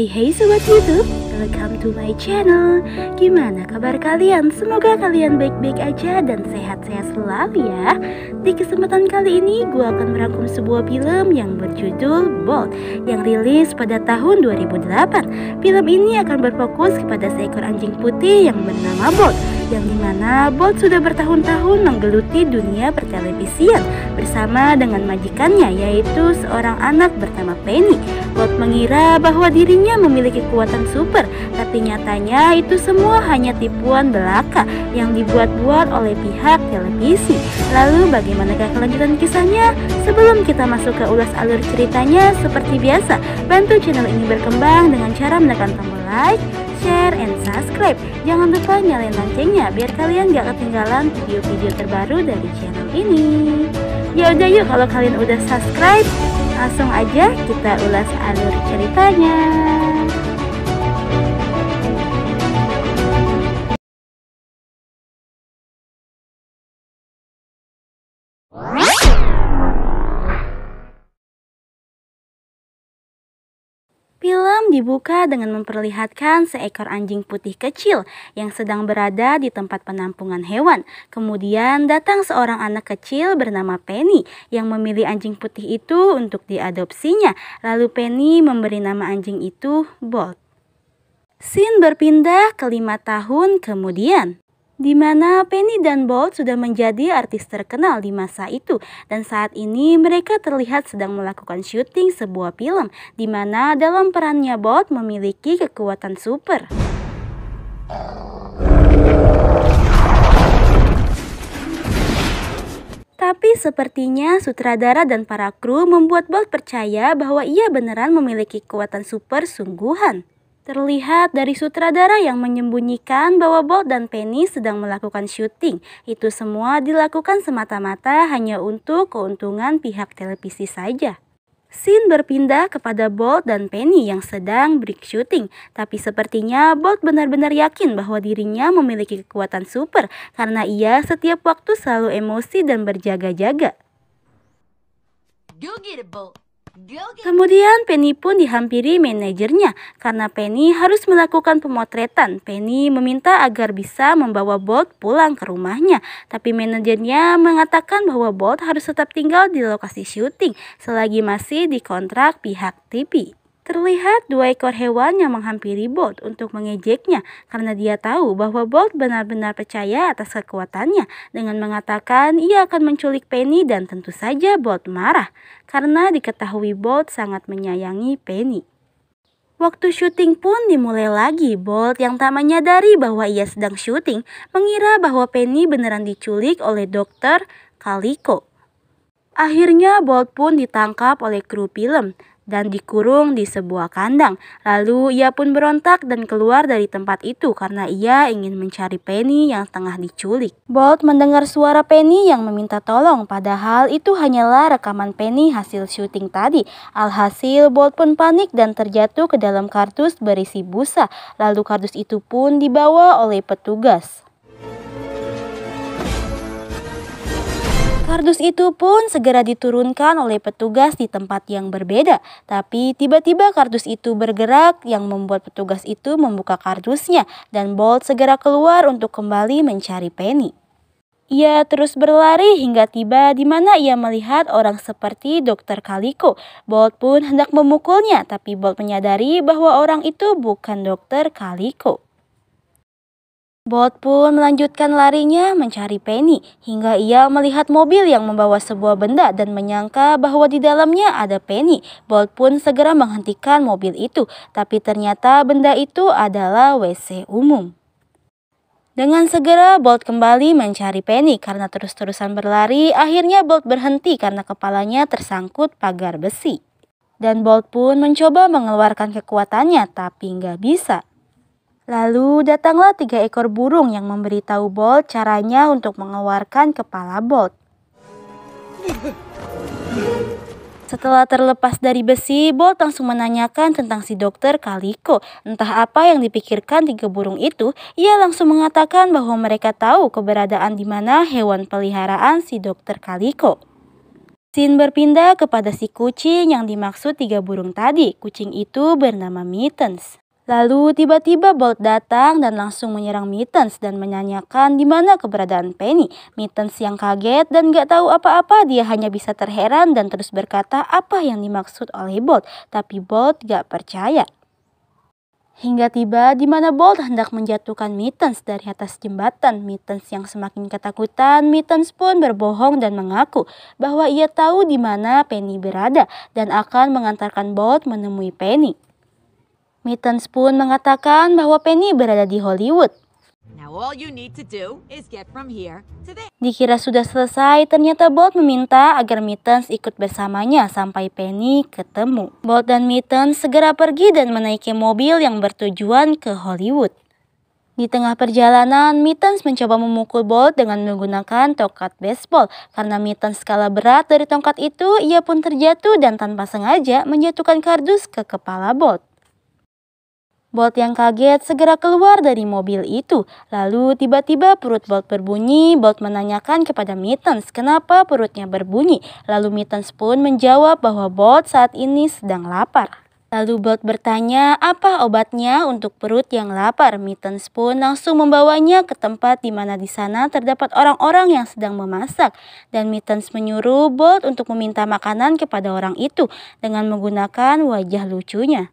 Hai Sobat YouTube, welcome to my channel. Gimana kabar kalian? Semoga kalian baik-baik aja dan sehat-sehat selalu ya. Di kesempatan kali ini gue akan merangkum sebuah film yang berjudul Bolt yang rilis pada tahun 2008. Film ini akan berfokus kepada seekor anjing putih yang bernama Bolt, yang dimana Bolt sudah bertahun-tahun menggeluti dunia pertelevisian bersama dengan majikannya, yaitu seorang anak bernama Penny. Bolt mengira bahwa dirinya memiliki kekuatan super, tapi nyatanya itu semua hanya tipuan belaka yang dibuat-buat oleh pihak televisi. Lalu bagaimanakah kelanjutan kisahnya? Sebelum kita masuk ke ulas alur ceritanya, seperti biasa, bantu channel ini berkembang dengan cara menekan tombol like, share, and subscribe. Jangan lupa nyalain loncengnya biar kalian gak ketinggalan video-video terbaru dari channel ini. Yaudah yuk, kalau kalian udah subscribe, langsung aja kita ulas alur ceritanya. Film dibuka dengan memperlihatkan seekor anjing putih kecil yang sedang berada di tempat penampungan hewan. Kemudian datang seorang anak kecil bernama Penny yang memilih anjing putih itu untuk diadopsinya. Lalu Penny memberi nama anjing itu Bolt. Scene berpindah ke 5 tahun kemudian, di mana Penny dan Bolt sudah menjadi artis terkenal di masa itu, dan saat ini mereka terlihat sedang melakukan syuting sebuah film di mana dalam perannya Bolt memiliki kekuatan super. Tapi sepertinya sutradara dan para kru membuat Bolt percaya bahwa ia beneran memiliki kekuatan super sungguhan. Terlihat dari sutradara yang menyembunyikan bahwa Bolt dan Penny sedang melakukan syuting. Itu semua dilakukan semata-mata hanya untuk keuntungan pihak televisi saja. Scene berpindah kepada Bolt dan Penny yang sedang break syuting. Tapi sepertinya Bolt benar-benar yakin bahwa dirinya memiliki kekuatan super karena ia setiap waktu selalu emosi dan berjaga-jaga. Kemudian Penny pun dihampiri manajernya karena Penny harus melakukan pemotretan. Penny meminta agar bisa membawa Bolt pulang ke rumahnya, tapi manajernya mengatakan bahwa Bolt harus tetap tinggal di lokasi syuting selagi masih dikontrak pihak TV. Terlihat 2 ekor hewan yang menghampiri Bolt untuk mengejeknya karena dia tahu bahwa Bolt benar-benar percaya atas kekuatannya dengan mengatakan ia akan menculik Penny, dan tentu saja Bolt marah karena diketahui Bolt sangat menyayangi Penny. Waktu syuting pun dimulai lagi. Bolt yang tak menyadari bahwa ia sedang syuting mengira bahwa Penny beneran diculik oleh Dokter Calico. Akhirnya Bolt pun ditangkap oleh kru film dan dikurung di sebuah kandang. Lalu ia pun berontak dan keluar dari tempat itu karena ia ingin mencari Penny yang tengah diculik. Bolt mendengar suara Penny yang meminta tolong, padahal itu hanyalah rekaman Penny hasil syuting tadi. Alhasil Bolt pun panik dan terjatuh ke dalam kardus berisi busa. Lalu kardus itu pun dibawa oleh petugas. Kardus itu pun segera diturunkan oleh petugas di tempat yang berbeda. Tapi tiba-tiba kardus itu bergerak yang membuat petugas itu membuka kardusnya dan Bolt segera keluar untuk kembali mencari Penny. Ia terus berlari hingga tiba di mana ia melihat orang seperti Dokter Calico. Bolt pun hendak memukulnya, tapi Bolt menyadari bahwa orang itu bukan Dokter Calico. Bolt pun melanjutkan larinya mencari Penny hingga ia melihat mobil yang membawa sebuah benda dan menyangka bahwa di dalamnya ada Penny. Bolt pun segera menghentikan mobil itu, tapi ternyata benda itu adalah WC umum. Dengan segera Bolt kembali mencari Penny karena terus-terusan berlari. Akhirnya Bolt berhenti karena kepalanya tersangkut pagar besi. Dan Bolt pun mencoba mengeluarkan kekuatannya, tapi nggak bisa. Lalu datanglah 3 ekor burung yang memberitahu Bolt caranya untuk mengeluarkan kepala Bolt. Setelah terlepas dari besi, Bolt langsung menanyakan tentang si Dokter Calico. Entah apa yang dipikirkan 3 burung itu, ia langsung mengatakan bahwa mereka tahu keberadaan di mana hewan peliharaan si Dokter Calico. Scene berpindah kepada si kucing yang dimaksud 3 burung tadi. Kucing itu bernama Mittens. Lalu tiba-tiba Bolt datang dan langsung menyerang Mittens dan menanyakan di mana keberadaan Penny. Mittens yang kaget dan gak tahu apa-apa, dia hanya bisa terheran dan terus berkata apa yang dimaksud oleh Bolt. Tapi Bolt gak percaya. Hingga tiba di mana Bolt hendak menjatuhkan Mittens dari atas jembatan. Mittens yang semakin ketakutan, Mittens pun berbohong dan mengaku bahwa ia tahu di mana Penny berada dan akan mengantarkan Bolt menemui Penny. Mittens pun mengatakan bahwa Penny berada di Hollywood. Dikira sudah selesai, ternyata Bolt meminta agar Mittens ikut bersamanya sampai Penny ketemu. Bolt dan Mittens segera pergi dan menaiki mobil yang bertujuan ke Hollywood. Di tengah perjalanan, Mittens mencoba memukul Bolt dengan menggunakan tongkat baseball. Karena Mittens kalah berat dari tongkat itu, ia pun terjatuh dan tanpa sengaja menjatuhkan kardus ke kepala Bolt. Bolt yang kaget segera keluar dari mobil itu. Lalu tiba-tiba perut Bolt berbunyi. Bolt menanyakan kepada Mittens kenapa perutnya berbunyi. Lalu Mittens pun menjawab bahwa Bolt saat ini sedang lapar. Lalu Bolt bertanya apa obatnya untuk perut yang lapar. Mittens pun langsung membawanya ke tempat di mana di sana terdapat orang-orang yang sedang memasak. Dan Mittens menyuruh Bolt untuk meminta makanan kepada orang itu dengan menggunakan wajah lucunya.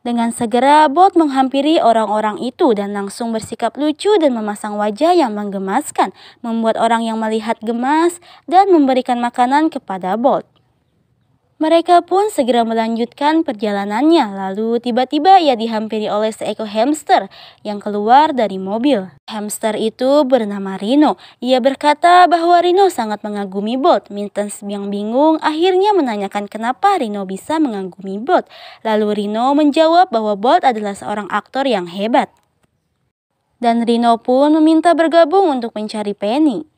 Dengan segera Bolt menghampiri orang-orang itu dan langsung bersikap lucu dan memasang wajah yang menggemaskan, membuat orang yang melihat gemas dan memberikan makanan kepada Bolt. Mereka pun segera melanjutkan perjalanannya, lalu tiba-tiba ia dihampiri oleh seekor hamster yang keluar dari mobil. Hamster itu bernama Rino. Ia berkata bahwa Rino sangat mengagumi Bolt. Mittens yang bingung akhirnya menanyakan kenapa Rino bisa mengagumi Bolt. Lalu Rino menjawab bahwa Bolt adalah seorang aktor yang hebat. Dan Rino pun meminta bergabung untuk mencari Penny.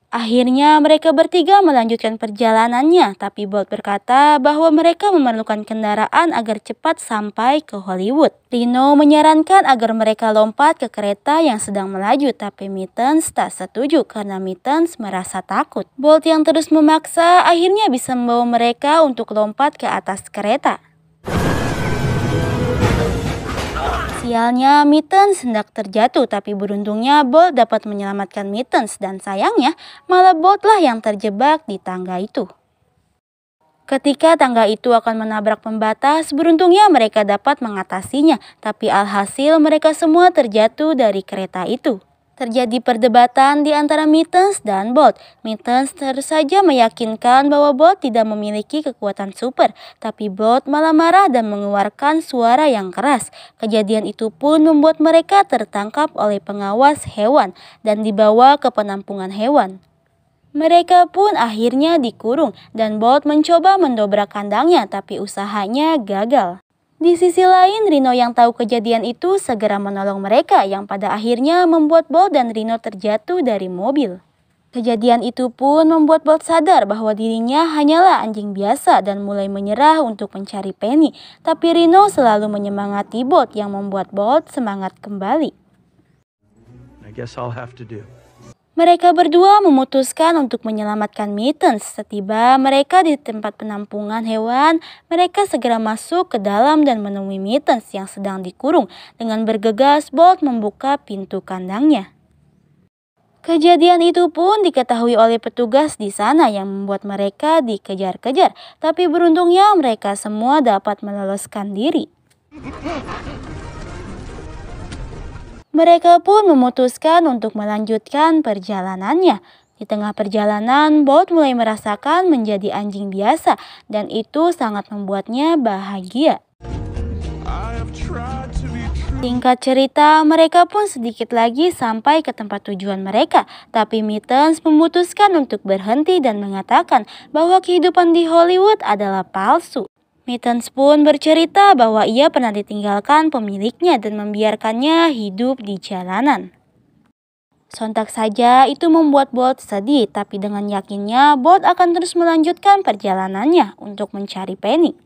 Akhirnya mereka bertiga melanjutkan perjalanannya, tapi Bolt berkata bahwa mereka memerlukan kendaraan agar cepat sampai ke Hollywood. Rino menyarankan agar mereka lompat ke kereta yang sedang melaju, tapi Mittens tak setuju karena Mittens merasa takut. Bolt yang terus memaksa akhirnya bisa membawa mereka untuk lompat ke atas kereta. Sialnya, Mittens hendak terjatuh, tapi beruntungnya Bolt dapat menyelamatkan Mittens dan sayangnya malah Bolt lah yang terjebak di tangga itu. Ketika tangga itu akan menabrak pembatas, beruntungnya mereka dapat mengatasinya, tapi alhasil mereka semua terjatuh dari kereta itu. Terjadi perdebatan di antara Mittens dan Bolt. Mittens terus saja meyakinkan bahwa Bolt tidak memiliki kekuatan super, tapi Bolt malah marah dan mengeluarkan suara yang keras. Kejadian itu pun membuat mereka tertangkap oleh pengawas hewan dan dibawa ke penampungan hewan. Mereka pun akhirnya dikurung dan Bolt mencoba mendobrak kandangnya, tapi usahanya gagal. Di sisi lain, Rino yang tahu kejadian itu segera menolong mereka yang pada akhirnya membuat Bolt dan Rino terjatuh dari mobil. Kejadian itu pun membuat Bolt sadar bahwa dirinya hanyalah anjing biasa dan mulai menyerah untuk mencari Penny. Tapi Rino selalu menyemangati Bolt yang membuat Bolt semangat kembali. Mereka berdua memutuskan untuk menyelamatkan Mittens. Setiba mereka di tempat penampungan hewan, mereka segera masuk ke dalam dan menemui Mittens yang sedang dikurung. Dengan bergegas, Bolt membuka pintu kandangnya. Kejadian itu pun diketahui oleh petugas di sana yang membuat mereka dikejar-kejar. Tapi beruntungnya mereka semua dapat meloloskan diri. Mereka pun memutuskan untuk melanjutkan perjalanannya. Di tengah perjalanan, Bolt mulai merasakan menjadi anjing biasa dan itu sangat membuatnya bahagia. Singkat cerita, mereka pun sedikit lagi sampai ke tempat tujuan mereka. Tapi Mittens memutuskan untuk berhenti dan mengatakan bahwa kehidupan di Hollywood adalah palsu. Mittens pun bercerita bahwa ia pernah ditinggalkan pemiliknya dan membiarkannya hidup di jalanan. Sontak saja itu membuat Bolt sedih, tapi dengan yakinnya Bolt akan terus melanjutkan perjalanannya untuk mencari Penny.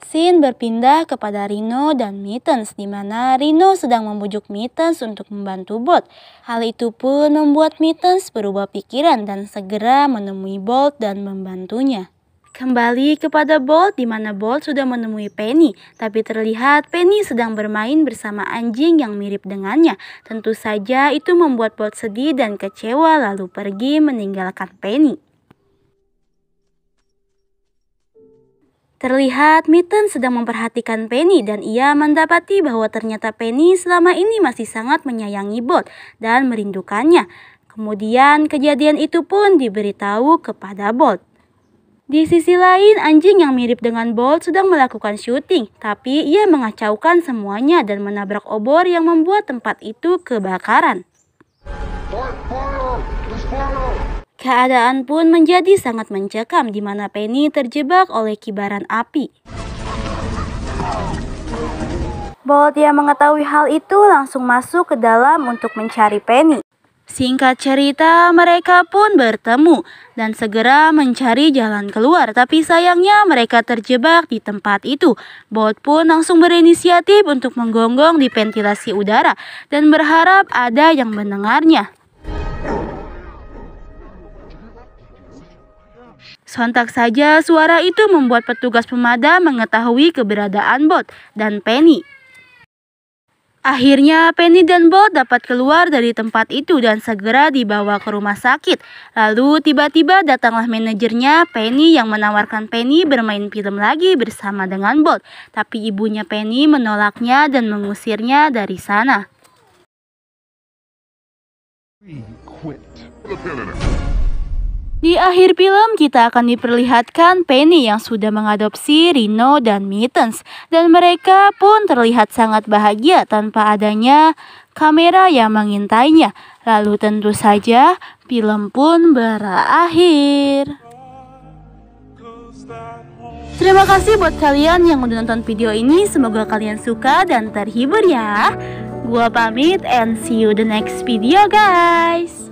Scene berpindah kepada Rhino dan Mittens, di mana Rhino sedang membujuk Mittens untuk membantu Bolt. Hal itu pun membuat Mittens berubah pikiran dan segera menemui Bolt dan membantunya. Kembali kepada Bolt, di mana Bolt sudah menemui Penny, tapi terlihat Penny sedang bermain bersama anjing yang mirip dengannya. Tentu saja itu membuat Bolt sedih dan kecewa lalu pergi meninggalkan Penny. Terlihat Mittens sedang memperhatikan Penny dan ia mendapati bahwa ternyata Penny selama ini masih sangat menyayangi Bolt dan merindukannya. Kemudian kejadian itu pun diberitahu kepada Bolt. Di sisi lain, anjing yang mirip dengan Bolt sedang melakukan syuting, tapi ia mengacaukan semuanya dan menabrak obor yang membuat tempat itu kebakaran. Keadaan pun menjadi sangat mencekam di mana Penny terjebak oleh kibaran api. Bolt yang mengetahui hal itu langsung masuk ke dalam untuk mencari Penny. Singkat cerita, mereka pun bertemu dan segera mencari jalan keluar, tapi sayangnya mereka terjebak di tempat itu. Bolt pun langsung berinisiatif untuk menggonggong di ventilasi udara dan berharap ada yang mendengarnya. Sontak saja suara itu membuat petugas pemadam mengetahui keberadaan Bolt dan Penny. Akhirnya Penny dan Bolt dapat keluar dari tempat itu dan segera dibawa ke rumah sakit. Lalu tiba-tiba datanglah manajernya Penny yang menawarkan Penny bermain film lagi bersama dengan Bolt. Tapi ibunya Penny menolaknya dan mengusirnya dari sana. Di akhir film kita akan diperlihatkan Penny yang sudah mengadopsi Rhino dan Mittens dan mereka pun terlihat sangat bahagia tanpa adanya kamera yang mengintainya. Lalu tentu saja film pun berakhir. Terima kasih buat kalian yang udah nonton video ini, semoga kalian suka dan terhibur ya. Gua pamit and see you the next video guys.